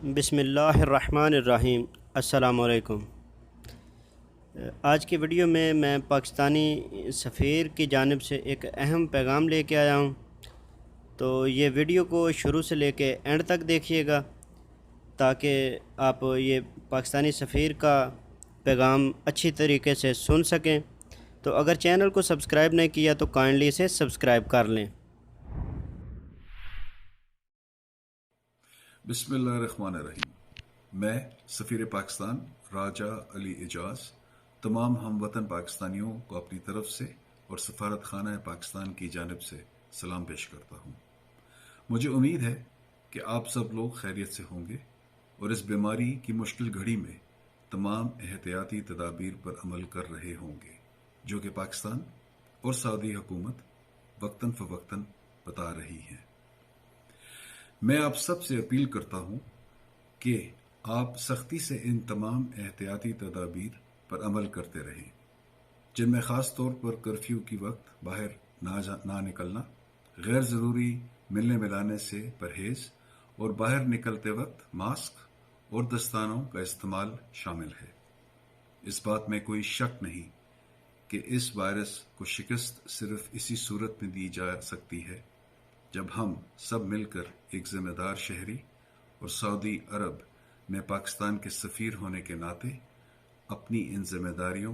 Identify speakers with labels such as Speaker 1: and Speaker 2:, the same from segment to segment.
Speaker 1: بسم اللہ الرحمن الرحیم۔ السلام علیکم۔ آج کی ویڈیو میں پاکستانی سفیر کی جانب سے ایک اہم پیغام لے کے آیا ہوں، تو یہ ویڈیو کو شروع سے لے کے اینڈ تک دیکھیے گا تاکہ آپ یہ پاکستانی سفیر کا پیغام اچھی طریقے سے سن سکیں۔ تو اگر چینل کو سبسکرائب نہیں کیا تو کائنڈلی اسے سبسکرائب کر لیں۔
Speaker 2: بسم اللہ الرحمن الرحیم۔ میں سفیر پاکستان راجہ علی اعجاز تمام ہم وطن پاکستانیوں کو اپنی طرف سے اور سفارت خانہ پاکستان کی جانب سے سلام پیش کرتا ہوں۔ مجھے امید ہے کہ آپ سب لوگ خیریت سے ہوں گے اور اس بیماری کی مشکل گھڑی میں تمام احتیاطی تدابیر پر عمل کر رہے ہوں گے جو کہ پاکستان اور سعودی حکومت وقتاً فوقتاً بتا رہی ہے۔ میں آپ سب سے اپیل کرتا ہوں کہ آپ سختی سے ان تمام احتیاطی تدابیر پر عمل کرتے رہیں، جن میں خاص طور پر کرفیو کی وقت باہر نہ نکلنا، غیر ضروری ملنے ملانے سے پرہیز اور باہر نکلتے وقت ماسک اور دستانوں کا استعمال شامل ہے۔ اس بات میں کوئی شک نہیں کہ اس وائرس کو شکست صرف اسی صورت میں دی جا سکتی ہے جب ہم سب مل کر ایک ذمہ دار شہری اور سعودی عرب میں پاکستان کے سفیر ہونے کے ناطے اپنی ان ذمہ داریوں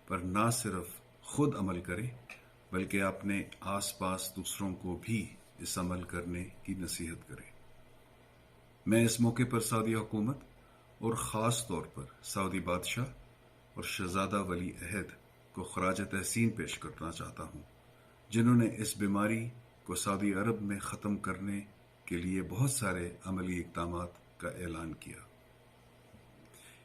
Speaker 2: پر نہ صرف خود عمل کریں بلکہ اپنے آس پاس دوسروں کو بھی اس عمل کرنے کی نصیحت کریں۔ میں اس موقع پر سعودی حکومت اور خاص طور پر سعودی بادشاہ اور شہزادہ ولی عہد کو خراج تحسین پیش کرنا چاہتا ہوں، جنہوں نے اس بیماری کو سعودی عرب میں ختم کرنے کے لیے بہت سارے عملی اقدامات کا اعلان کیا۔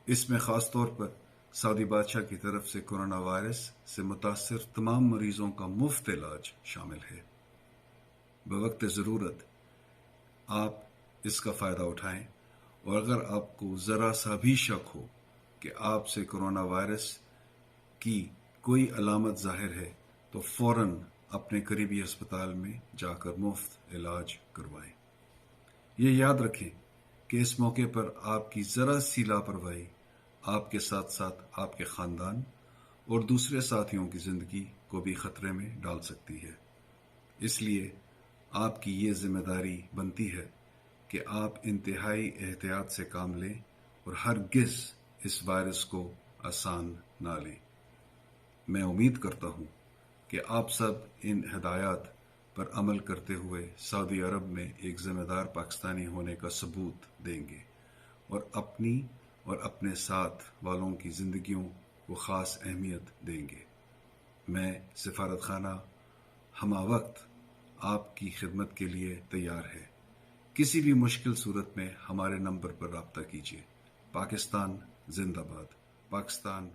Speaker 2: اس میں خاص طور پر سعودی بادشاہ کی طرف سے کورونا وائرس سے متاثر تمام مریضوں کا مفت علاج شامل ہے۔ بوقت ضرورت آپ اس کا فائدہ اٹھائیں، اور اگر آپ کو ذرا سا بھی شک ہو کہ آپ سے کورونا وائرس کی کوئی علامت ظاہر ہے تو فوراً اپنے قریبی ہسپتال میں جا کر مفت علاج کروائیں۔ یہ یاد رکھیں کہ اس موقع پر آپ کی ذرا سی لاپرواہی آپ کے ساتھ ساتھ آپ کے خاندان اور دوسرے ساتھیوں کی زندگی کو بھی خطرے میں ڈال سکتی ہے۔ اس لیے آپ کی یہ ذمہ داری بنتی ہے کہ آپ انتہائی احتیاط سے کام لیں اور ہرگز اس وائرس کو آسان نہ لیں۔ میں امید کرتا ہوں کہ آپ سب ان ہدایات پر عمل کرتے ہوئے سعودی عرب میں ایک ذمہ دار پاکستانی ہونے کا ثبوت دیں گے اور اپنی اور اپنے ساتھ والوں کی زندگیوں کو خاص اہمیت دیں گے۔ میں سفارت خانہ ہمہ وقت آپ کی خدمت کے لیے تیار ہے۔ کسی بھی مشکل صورت میں ہمارے نمبر پر رابطہ کیجیے۔ پاکستان زندہ باد۔ پاکستان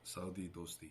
Speaker 2: سعودی دوستی۔